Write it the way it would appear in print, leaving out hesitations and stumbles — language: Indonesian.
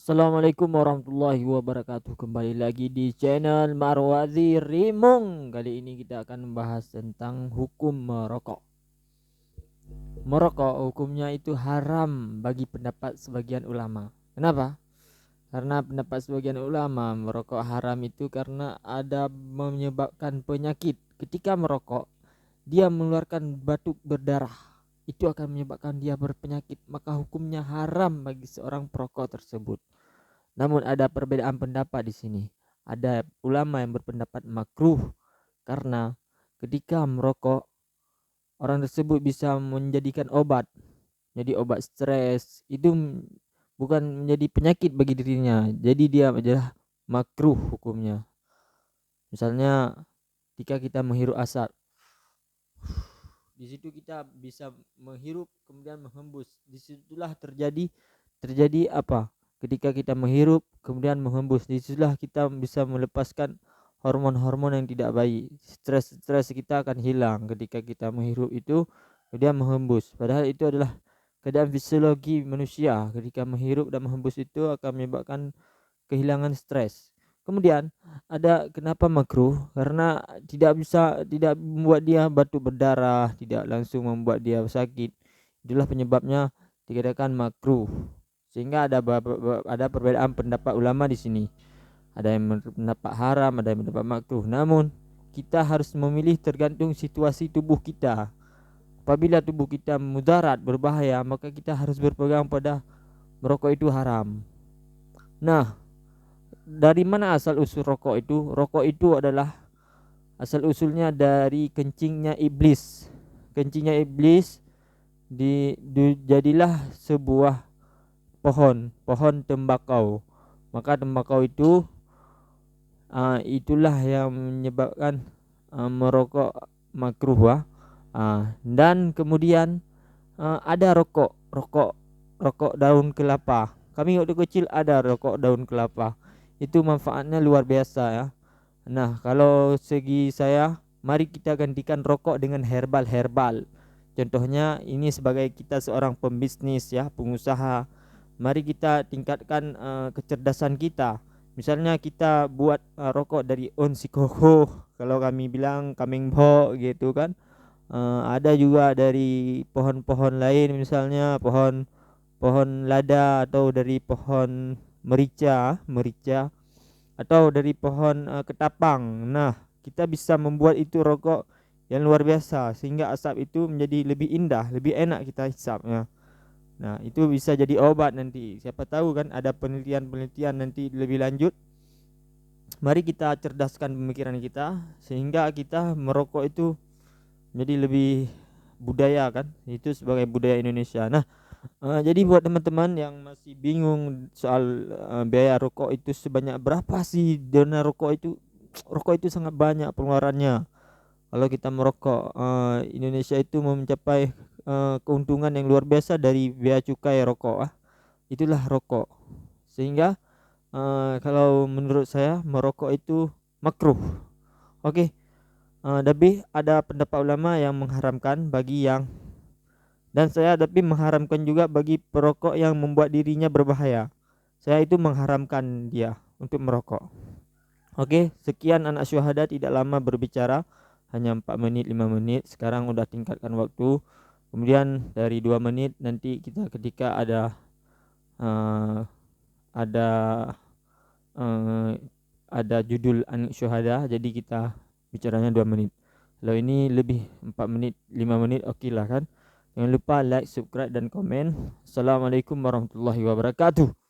Assalamualaikum warahmatullahi wabarakatuh. Kembali lagi di channel Marwazi Rimung. Kali ini kita akan membahas tentang hukum merokok. Merokok hukumnya itu haram bagi pendapat sebagian ulama. Kenapa? Karena pendapat sebagian ulama merokok haram itu karena ada menyebabkan penyakit. Ketika merokok, dia mengeluarkan batuk berdarah. Itu akan menyebabkan dia berpenyakit, maka hukumnya haram bagi seorang perokok tersebut. Namun ada perbedaan pendapat di sini. Ada ulama yang berpendapat makruh karena ketika merokok orang tersebut bisa menjadikan obat. Jadi obat stres itu bukan menjadi penyakit bagi dirinya. Jadi dia adalah makruh hukumnya. Misalnya ketika kita menghirup asap, di situ kita bisa menghirup kemudian menghembus. Disitulah terjadi apa? Ketika kita menghirup kemudian menghembus, disitulah kita bisa melepaskan hormon-hormon yang tidak baik. Stres kita akan hilang ketika kita menghirup itu kemudian menghembus. Padahal itu adalah keadaan fisiologi manusia. Ketika menghirup dan menghembus itu akan menyebabkan kehilangan stres. Kemudian ada kenapa makruh? Karena tidak membuat dia batuk berdarah, tidak langsung membuat dia sakit. Itulah penyebabnya dikatakan makruh. Sehingga ada perbedaan pendapat ulama di sini. Ada yang berpendapat haram, ada yang berpendapat makruh. Namun kita harus memilih tergantung situasi tubuh kita. Apabila tubuh kita mudarat, berbahaya, maka kita harus berpegang pada merokok itu haram. Nah, dari mana asal usul rokok itu? Rokok itu adalah asal usulnya dari kencingnya iblis. Kencingnya iblis jadilah sebuah pohon tembakau. Maka tembakau itu itulah yang menyebabkan merokok makruh. Dan kemudian ada rokok daun kelapa. Kami waktu kecil ada rokok daun kelapa. Itu manfaatnya luar biasa ya. Nah, kalau segi saya, mari kita gantikan rokok dengan herbal. Contohnya ini sebagai kita seorang pembisnis ya, pengusaha. Mari kita tingkatkan kecerdasan kita. Misalnya kita buat rokok dari on sikoko, kalau kami bilang kamengbo gitu kan. Ada juga dari pohon-pohon lain, misalnya pohon pohon lada atau dari pohon merica atau dari pohon ketapang. Nah, kita bisa membuat itu rokok yang luar biasa sehingga asap itu menjadi lebih indah, lebih enak kita hisapnya. Nah, itu bisa jadi obat nanti. Siapa tahu kan ada penelitian-penelitian nanti lebih lanjut. Mari kita cerdaskan pemikiran kita sehingga kita merokok itu menjadi lebih budaya kan. Itu sebagai budaya Indonesia. Nah, jadi buat teman-teman yang masih bingung soal biaya rokok itu sebanyak berapa sih dana rokok itu, rokok itu sangat banyak pengeluarannya. Kalau kita merokok, Indonesia itu mencapai keuntungan yang luar biasa dari bea cukai rokok. Itulah rokok. Sehingga kalau menurut saya merokok itu makruh. Oke, tapi ada pendapat ulama yang mengharamkan bagi yang dan saya tapi mengharamkan juga bagi perokok yang membuat dirinya berbahaya. Saya itu mengharamkan dia untuk merokok. Oke, sekian anak syuhada, tidak lama berbicara, hanya 4 menit 5 menit. Sekarang udah tingkatkan waktu. Kemudian dari 2 menit nanti kita ketika uh, ada uh, ada judul anak syuhada, jadi kita bicaranya 2 menit. Kalau ini lebih 4 menit 5 menit oke lah kan. Jangan lupa like, subscribe dan komen. Assalamualaikum warahmatullahi wabarakatuh.